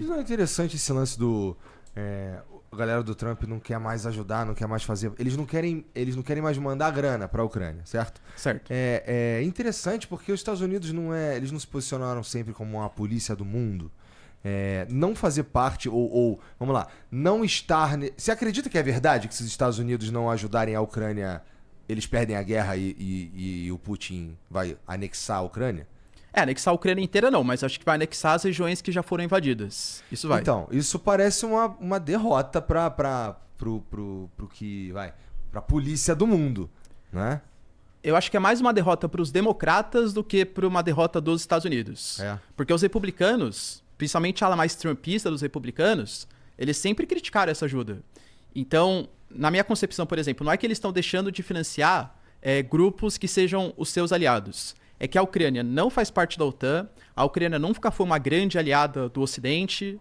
Mas não é interessante esse lance do... a galera do Trump não quer mais ajudar, não quer mais fazer... Eles não querem mais mandar grana pra Ucrânia, certo? Certo. É interessante porque os Estados Unidos eles não se posicionaram sempre como uma polícia do mundo. Não fazer parte, vamos lá, não estar... Você acredita que é verdade que se os Estados Unidos não ajudarem a Ucrânia, eles perdem a guerra e o Putin vai anexar a Ucrânia? Anexar a Ucrânia inteira não, mas acho que vai anexar as regiões que já foram invadidas. Isso vai. Então, isso parece uma derrota pra polícia do mundo, né? Eu acho que é mais uma derrota para os democratas do que para uma derrota dos Estados Unidos. Porque os republicanos, principalmente a ala mais trumpista dos republicanos, eles sempre criticaram essa ajuda. Então, na minha concepção, por exemplo, não é que eles estão deixando de financiar grupos que sejam os seus aliados. É que a Ucrânia não faz parte da OTAN, a Ucrânia nunca foi uma grande aliada do Ocidente.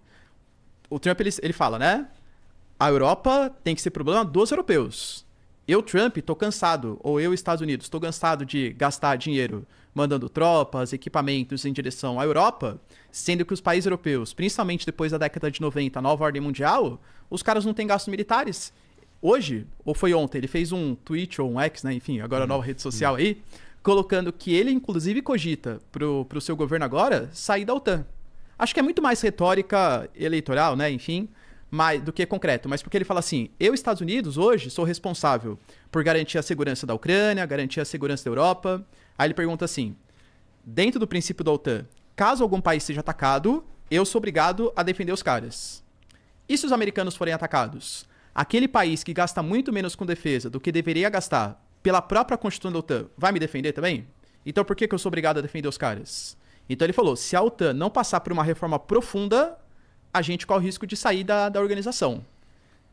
O Trump, ele fala, né? A Europa tem que ser problema dos europeus. Eu, Trump, tô cansado, ou eu, Estados Unidos, tô cansado de gastar dinheiro mandando tropas, equipamentos em direção à Europa, sendo que os países europeus, principalmente depois da década de 90, a nova ordem mundial, os caras não têm gastos militares. Hoje, ou foi ontem, ele fez um tweet ou um X, né? Enfim, agora a nova rede social aí, colocando que ele, inclusive, cogita pro seu governo agora sair da OTAN. Acho que é muito mais retórica eleitoral, né? Enfim, do que concreto. Mas porque ele fala assim, eu, Estados Unidos, hoje, sou responsável por garantir a segurança da Ucrânia, garantir a segurança da Europa. Aí ele pergunta assim, dentro do princípio da OTAN, caso algum país seja atacado, eu sou obrigado a defender os caras. E se os americanos forem atacados? Aquele país que gasta muito menos com defesa do que deveria gastar pela própria Constituição da OTAN, vai me defender também? Então por que eu sou obrigado a defender os caras? Então ele falou, se a OTAN não passar por uma reforma profunda, a gente corre o risco de sair da organização.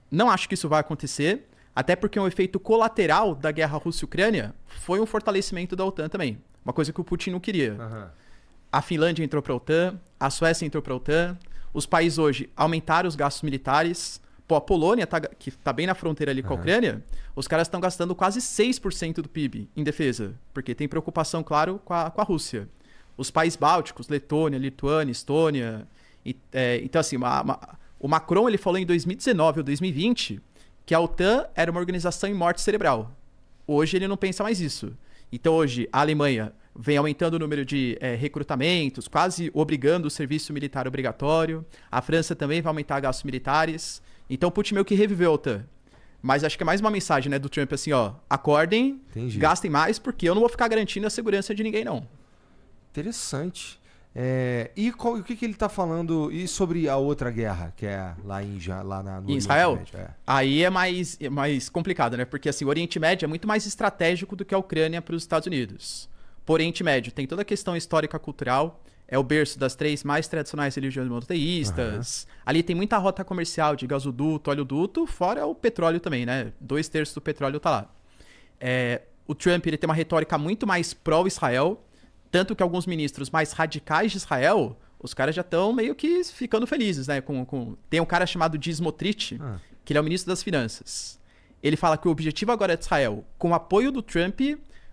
Não acho que isso vai acontecer, até porque um efeito colateral da guerra Rússia-Ucrânia foi um fortalecimento da OTAN também. Uma coisa que o Putin não queria. A Finlândia entrou para a OTAN, a Suécia entrou para a OTAN, os países hoje aumentaram os gastos militares. Pô, a Polônia, que tá bem na fronteira ali com a Ucrânia, os caras estão gastando quase 6% do PIB em defesa, porque tem preocupação, claro, com a Rússia. Os países bálticos, Letônia, Lituânia, Estônia... então, assim, o Macron ele falou em 2019 ou 2020 que a OTAN era uma organização em morte cerebral. Hoje ele não pensa mais isso. Então, hoje, a Alemanha vem aumentando o número de recrutamentos, quase obrigando o serviço militar obrigatório. A França também vai aumentar gastos militares. Então, o Putin meio que reviveu a OTAN. Mas acho que é mais uma mensagem, né, do Trump assim, ó, acordem, gastem mais, porque eu não vou ficar garantindo a segurança de ninguém, não. Interessante. E o que ele tá falando e sobre a outra guerra, que é lá no em Israel? Aí é mais complicado, né? Porque assim, o Oriente Médio é muito mais estratégico do que a Ucrânia para os Estados Unidos. Por Oriente Médio tem toda a questão histórica cultural, é o berço das 3 mais tradicionais religiões monoteístas. Ali tem muita rota comercial de gasoduto, oleoduto, fora o petróleo também, né? 2/3 do petróleo tá lá. O Trump ele tem uma retórica muito mais pró-Israel, tanto que alguns ministros mais radicais de Israel, os caras já estão meio que ficando felizes, né? Tem um cara chamado Diz Motrich, que ele é o ministro das Finanças. Ele fala que o objetivo agora de Israel, com o apoio do Trump,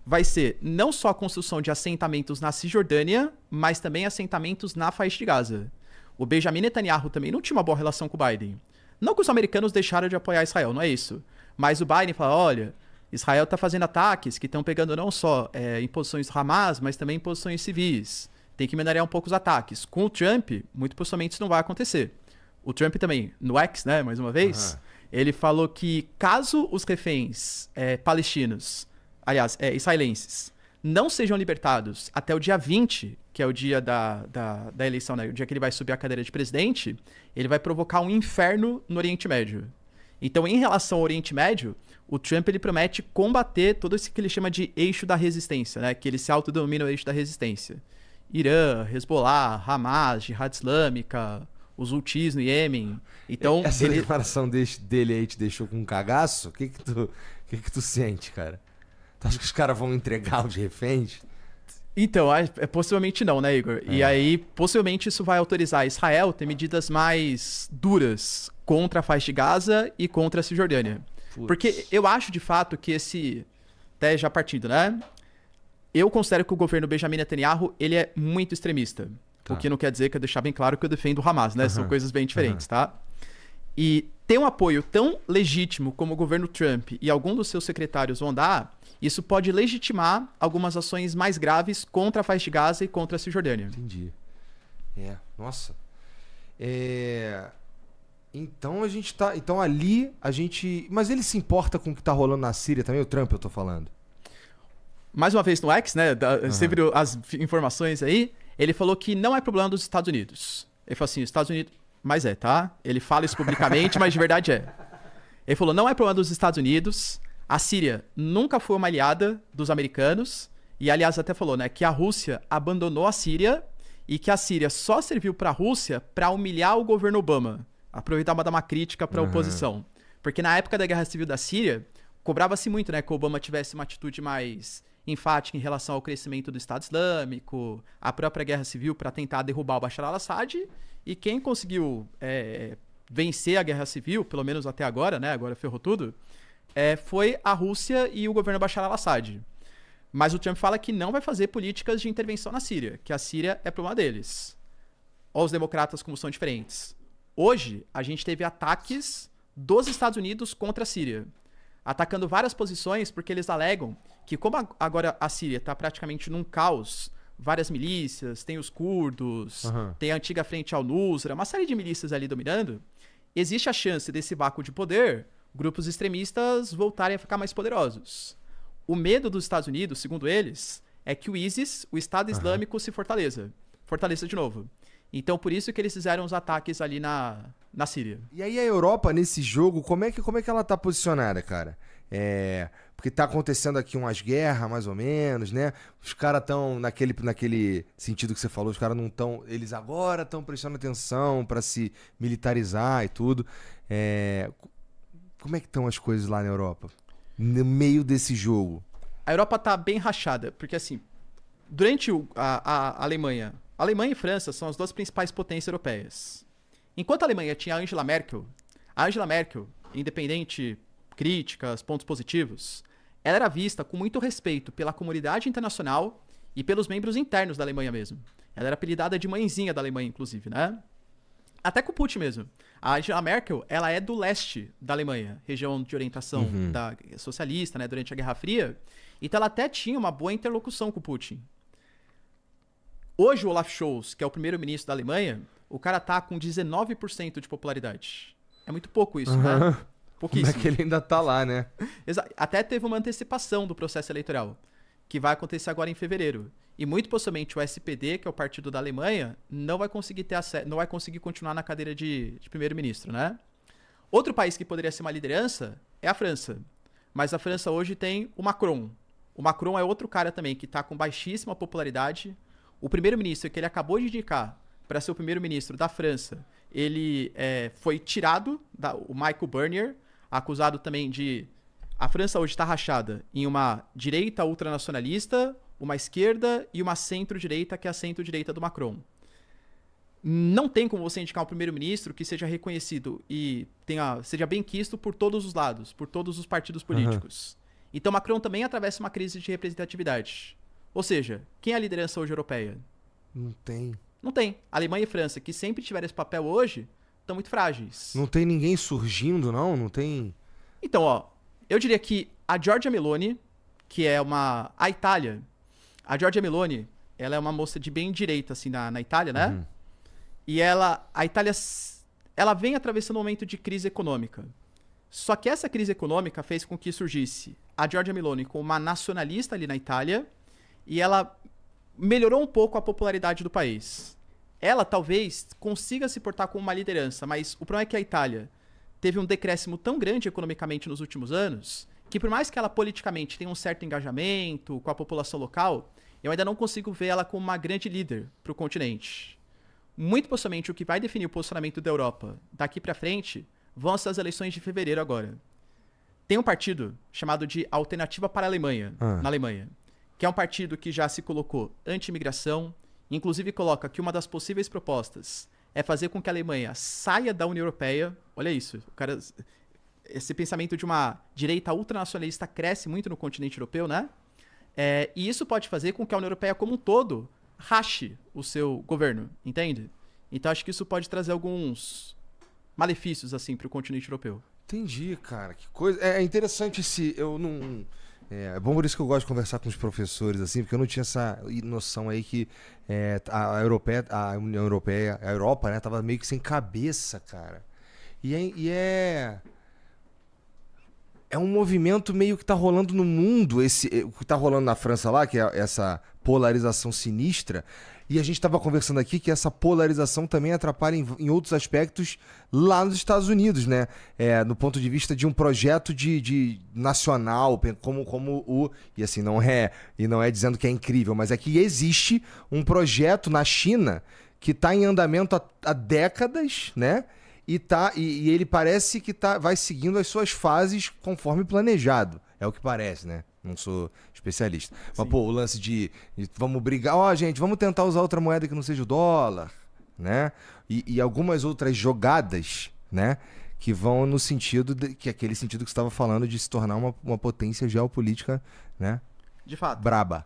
vai ser não só a construção de assentamentos na Cisjordânia, mas também assentamentos na faixa de Gaza. O Benjamin Netanyahu também não tinha uma boa relação com o Biden. Não que os americanos deixaram de apoiar Israel, não é isso. Mas o Biden fala, olha, Israel está fazendo ataques que estão pegando não só em posições Hamas, mas também em posições civis. Tem que amenizar um pouco os ataques. Com o Trump, muito possivelmente isso não vai acontecer. O Trump também, no X, né, mais uma vez, ele falou que caso os reféns palestinos, aliás, israelenses, não sejam libertados até o dia 20, que é o dia da eleição, né, o dia que ele vai subir a cadeira de presidente, ele vai provocar um inferno no Oriente Médio. Então, em relação ao Oriente Médio, o Trump ele promete combater todo isso que ele chama de eixo da resistência, né? Que ele se autodenomina o eixo da resistência. Irã, Hezbollah, Hamas, Jihad Islâmica, os Houthis no Iêmen. Então, essa declaração dele aí te deixou com um cagaço? O que tu sente, cara? Tu acha que os caras vão entregar os reféns? Então, possivelmente não, né, Igor? E aí, possivelmente isso vai autorizar Israel a ter medidas mais duras contra a faixa de Gaza e contra a Cisjordânia. Porque eu acho, de fato, que até já partindo, né? Eu considero que o governo Benjamin Netanyahu, ele é muito extremista. O que não quer dizer que eu deixar bem claro que eu defendo o Hamas, né? São coisas bem diferentes, tá? E ter um apoio tão legítimo como o governo Trump e algum dos seus secretários vão dar, isso pode legitimar algumas ações mais graves contra a faixa de Gaza e contra a Cisjordânia. Entendi. Nossa. Então a gente tá... Então ali a gente... Mas ele se importa com o que tá rolando na Síria também? O Trump, eu tô falando. Mais uma vez no X, né? Sempre as informações aí. Ele falou que não é problema dos Estados Unidos. Ele falou assim, os Estados Unidos... Mas tá? Ele fala isso publicamente, mas de verdade é. Ele falou, não é problema dos Estados Unidos. A Síria nunca foi uma aliada dos americanos. E, aliás, até falou, né? Que a Rússia abandonou a Síria e que a Síria só serviu para a Rússia para humilhar o governo Obama. Aproveitar para dar uma crítica para a oposição. Porque na época da Guerra Civil da Síria, cobrava-se muito, né? Que o Obama tivesse uma atitude mais enfática em relação ao crescimento do Estado Islâmico, a própria Guerra Civil para tentar derrubar o Bashar al-Assad. E quem conseguiu vencer a Guerra Civil, pelo menos até agora, né? Agora ferrou tudo, foi a Rússia e o governo Bashar al-Assad. Mas o Trump fala que não vai fazer políticas de intervenção na Síria, que a Síria é problema deles. Olha os democratas como são diferentes. Hoje, a gente teve ataques dos Estados Unidos contra a Síria, atacando várias posições, porque eles alegam que como agora a Síria está praticamente num caos, várias milícias, tem os curdos, tem a antiga frente al-Nusra, uma série de milícias ali dominando, existe a chance desse vácuo de poder, grupos extremistas voltarem a ficar mais poderosos. O medo dos Estados Unidos, segundo eles, é que o ISIS, o Estado Islâmico, se fortaleça de novo. Então, por isso que eles fizeram os ataques ali na Síria. E aí a Europa, nesse jogo, como é que ela tá posicionada, cara? Porque tá acontecendo aqui umas guerras, mais ou menos, né? Os caras estão naquele sentido que você falou, os caras não estão... Eles agora estão prestando atenção para se militarizar e tudo. Como é que estão as coisas lá na Europa? No meio desse jogo. A Europa tá bem rachada, porque assim, durante a Alemanha... A Alemanha e a França são as duas principais potências europeias. Enquanto a Alemanha tinha a Angela Merkel, independente, críticas, pontos positivos, ela era vista com muito respeito pela comunidade internacional e pelos membros internos da Alemanha mesmo. Ela era apelidada de mãezinha da Alemanha, inclusive, né? Até com o Putin mesmo. A Angela Merkel, ela é do leste da Alemanha, região de orientação socialista, né, durante a Guerra Fria. Então ela até tinha uma boa interlocução com o Putin. Hoje o Olaf Scholz, que é o primeiro-ministro da Alemanha, o cara tá com 19% de popularidade. É muito pouco isso, né? Pouquíssimo. Como é que ele ainda tá lá, né? Até teve uma antecipação do processo eleitoral, que vai acontecer agora em fevereiro. E muito possivelmente o SPD, que é o partido da Alemanha, não vai conseguir não vai conseguir continuar na cadeira de primeiro-ministro, né? Outro país que poderia ser uma liderança é a França. Mas a França hoje tem o Macron. O Macron é outro cara também que tá com baixíssima popularidade. O primeiro-ministro que ele acabou de indicar para ser o primeiro-ministro da França, ele foi tirado, o Michael Barnier, acusado também de... A França hoje está rachada em uma direita ultranacionalista, uma esquerda e uma centro-direita, que é a centro-direita do Macron. Não tem como você indicar um primeiro-ministro que seja reconhecido e seja bem quisto por todos os lados, por todos os partidos políticos. Então Macron também atravessa uma crise de representatividade. Ou seja, quem é a liderança hoje europeia? Não tem. Não tem. Alemanha e França, que sempre tiveram esse papel hoje, estão muito frágeis. Não tem ninguém surgindo, não? Não tem... Então, eu diria que a Giorgia Meloni, que é a Itália... A Giorgia Meloni, ela é uma moça de bem direita, assim, na Itália, né? E a Itália, ela vem atravessando um momento de crise econômica. Só que essa crise econômica fez com que surgisse a Giorgia Meloni como uma nacionalista ali na Itália, e ela melhorou um pouco a popularidade do país. Ela talvez consiga se portar como uma liderança, mas o problema é que a Itália teve um decréscimo tão grande economicamente nos últimos anos, que por mais que ela politicamente tenha um certo engajamento com a população local, eu ainda não consigo ver ela como uma grande líder para o continente. Muito possivelmente o que vai definir o posicionamento da Europa daqui para frente vão ser as eleições de fevereiro agora. Tem um partido chamado de Alternativa para a Alemanha, na Alemanha, que é um partido que já se colocou anti-imigração, inclusive coloca que uma das possíveis propostas é fazer com que a Alemanha saia da União Europeia. Olha isso, esse pensamento de uma direita ultranacionalista cresce muito no continente europeu, né? E isso pode fazer com que a União Europeia como um todo rache o seu governo, entende? Então acho que isso pode trazer alguns malefícios, assim, para o continente europeu. Entendi, cara. Que coisa. É interessante eu não. É bom por isso que eu gosto de conversar com os professores, assim, porque eu não tinha essa noção aí que a União Europeia, a Europa, né, tava meio que sem cabeça, cara. É um movimento meio que tá rolando no mundo, o que tá rolando na França lá, que é essa polarização sinistra. E a gente estava conversando aqui que essa polarização também atrapalha em outros aspectos lá nos Estados Unidos, né? No ponto de vista de um projeto de nacional, e assim, não é dizendo que é incrível, mas é que existe um projeto na China que está em andamento há décadas, né? E ele parece que vai seguindo as suas fases conforme planejado. É o que parece, né? Não sou especialista. Sim. Mas, pô, o lance de vamos brigar. Gente, vamos tentar usar outra moeda que não seja o dólar, né? E algumas outras jogadas, né? Que vão no sentido, que é aquele sentido que você estava falando de se tornar uma potência geopolítica, né? De fato. Braba.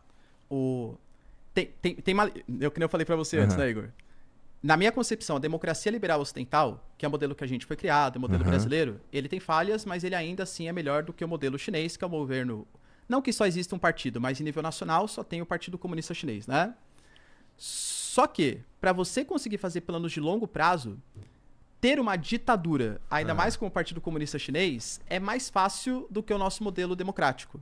Que nem eu falei pra você antes, né, Igor? Na minha concepção, a democracia liberal ocidental, que é o modelo que a gente foi criado, o modelo brasileiro, ele tem falhas, mas ele ainda assim é melhor do que o modelo chinês, que é o governo... Não que só exista um partido, mas em nível nacional só tem o Partido Comunista Chinês, né? Só que, para você conseguir fazer planos de longo prazo, ter uma ditadura, ainda mais com o Partido Comunista Chinês, é mais fácil do que o nosso modelo democrático.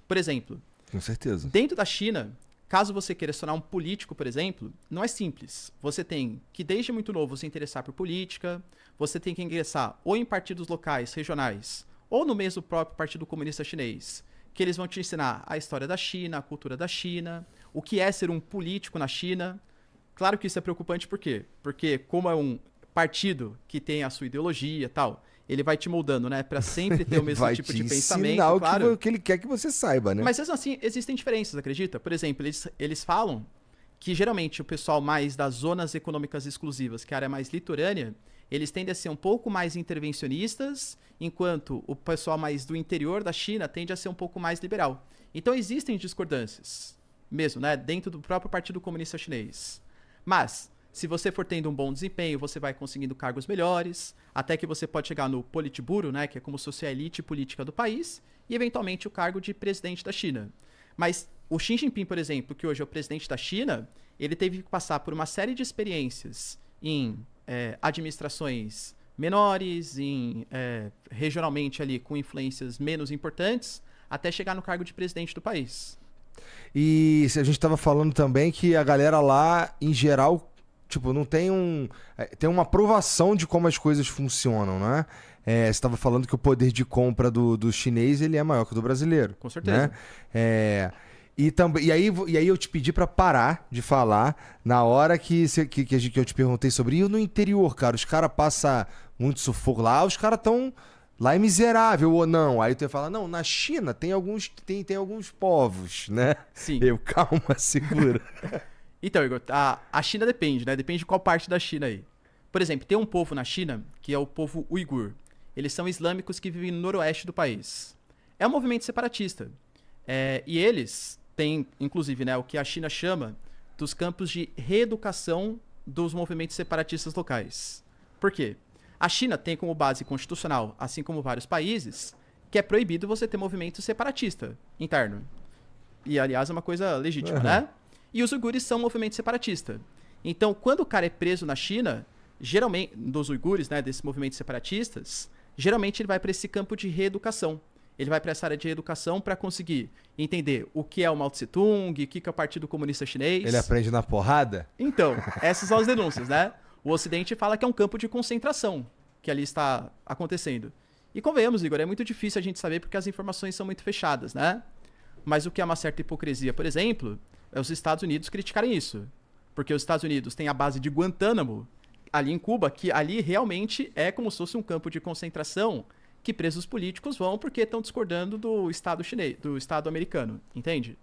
Por exemplo... Com certeza. Dentro da China... Caso você queira se tornar um político, por exemplo, não é simples. Você tem que, desde muito novo, se interessar por política, você tem que ingressar ou em partidos locais, regionais, ou no mesmo próprio Partido Comunista Chinês, que eles vão te ensinar a história da China, a cultura da China, o que é ser um político na China. Claro que isso é preocupante, por quê? Porque como é um partido que tem a sua ideologia e tal... Ele vai te moldando, né? Pra sempre ter o mesmo tipo de pensamento, claro. O que ele quer que você saiba, né? Mas mesmo assim, existem diferenças, acredita? Por exemplo, eles falam que geralmente o pessoal mais das zonas econômicas exclusivas, que é a área mais litorânea, eles tendem a ser um pouco mais intervencionistas, enquanto o pessoal mais do interior da China tende a ser um pouco mais liberal. Então existem discordâncias, mesmo, né? Dentro do próprio Partido Comunista Chinês. Mas... Se você for tendo um bom desempenho, você vai conseguindo cargos melhores, até que você pode chegar no Politburo, né, que é como se fosse a elite política do país, e eventualmente o cargo de presidente da China. Mas o Xi Jinping, por exemplo, que hoje é o presidente da China, ele teve que passar por uma série de experiências em administrações menores, regionalmente ali com influências menos importantes, até chegar no cargo de presidente do país. E a gente estava falando também que a galera lá, em geral... Tipo, não tem tem uma aprovação de como as coisas funcionam, né? Você estava falando que o poder de compra do chinês ele é maior que o do brasileiro. Com certeza. Né? E aí eu te pedi para parar de falar na hora que eu te perguntei sobre... E no interior, cara, os caras passam muito sufoco lá, os caras estão... Lá é miserável ou não? Aí tu ia falar, não, na China tem alguns povos, né? Sim. Calma, segura. Então, Igor, a China depende, né? Depende de qual parte da China aí. Por exemplo, tem um povo na China, que é o povo uigur. Eles são islâmicos que vivem no noroeste do país. É um movimento separatista. E eles têm, inclusive, né, o que a China chama dos campos de reeducação dos movimentos separatistas locais. Por quê? A China tem como base constitucional, assim como vários países, que é proibido você ter movimento separatista interno. E, aliás, é uma coisa legítima, né? E os uigures são um movimento separatista. Então, quando o cara é preso na China, geralmente, dos uigures, né, desses movimentos separatistas, geralmente ele vai para esse campo de reeducação. Ele vai para essa área de reeducação para conseguir entender o que é o Mao Tse-tung, o que é o Partido Comunista Chinês. Ele aprende na porrada? Então, essas são as denúncias, né? O Ocidente fala que é um campo de concentração que ali está acontecendo. E convenhamos, Igor, é muito difícil a gente saber porque as informações são muito fechadas, né? Mas o que é uma certa hipocrisia, por exemplo... é os Estados Unidos criticarem isso. Porque os Estados Unidos têm a base de Guantánamo, ali em Cuba, que ali realmente é como se fosse um campo de concentração que presos políticos vão porque estão discordando do Estado chinês, do Estado americano, entende?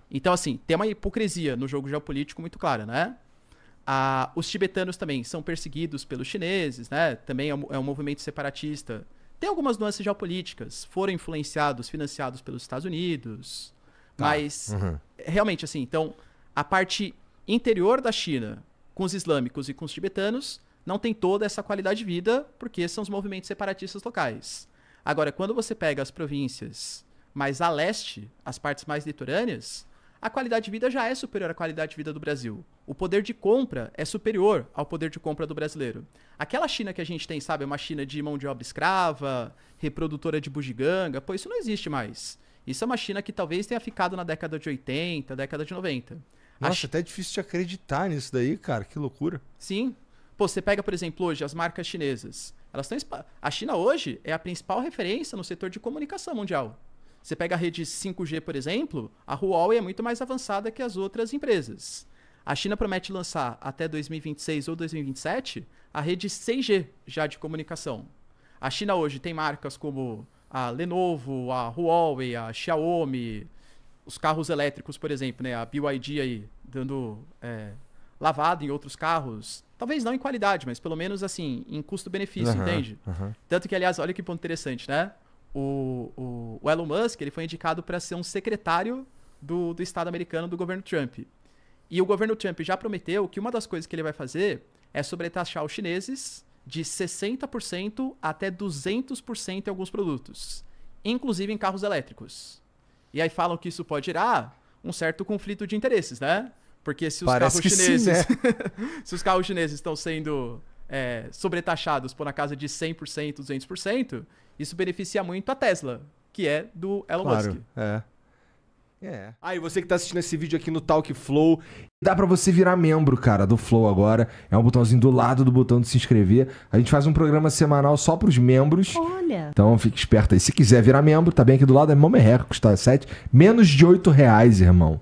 Então, assim, tem uma hipocrisia no jogo geopolítico muito clara, né? Os tibetanos também são perseguidos pelos chineses, né? Também é um movimento separatista. Tem algumas nuances geopolíticas, foram influenciados, financiados pelos Estados Unidos... Mas, realmente, assim, então, a parte interior da China, com os islâmicos e com os tibetanos, não tem toda essa qualidade de vida, porque são os movimentos separatistas locais. Agora, quando você pega as províncias mais a leste, as partes mais litorâneas, a qualidade de vida já é superior à qualidade de vida do Brasil. O poder de compra é superior ao poder de compra do brasileiro. Aquela China que a gente tem, sabe, uma China de mão de obra escrava, reprodutora de bugiganga, pô, isso não existe mais. Isso é uma China que talvez tenha ficado na década de 80, década de 90. Nossa, até é difícil de acreditar nisso daí, cara, que loucura. Sim. Pô, você pega, por exemplo, hoje as marcas chinesas. Elas estão a China hoje é a principal referência no setor de comunicação mundial. Você pega a rede 5G, por exemplo, a Huawei é muito mais avançada que as outras empresas. A China promete lançar até 2026 ou 2027 a rede 6G já de comunicação. A China hoje tem marcas como a Lenovo, a Huawei, a Xiaomi, os carros elétricos, por exemplo, né? A BYD aí dando lavada em outros carros. Talvez não em qualidade, mas pelo menos assim, em custo-benefício, entende? Tanto que, aliás, olha que ponto interessante, né? O Elon Musk, ele foi indicado para ser um secretário do Estado americano do governo Trump. E o governo Trump já prometeu que uma das coisas que ele vai fazer é sobretaxar os chineses de 60% até 200% em alguns produtos, inclusive em carros elétricos. E aí falam que isso pode gerar um certo conflito de interesses, né? Porque se os carros chineses, sim, né? Se os carros chineses estão sendo sobretaxados por na casa de 100%, 200%, isso beneficia muito a Tesla, que é do Elon Musk. E você que tá assistindo esse vídeo aqui no Talk Flow, dá pra você virar membro, cara, do Flow agora. É um botãozinho do lado do botão de se inscrever. A gente faz um programa semanal só pros membros. Olha! Então fique esperto aí. Se quiser virar membro, tá bem aqui do lado, é mó merreca, custa menos de R$8, irmão.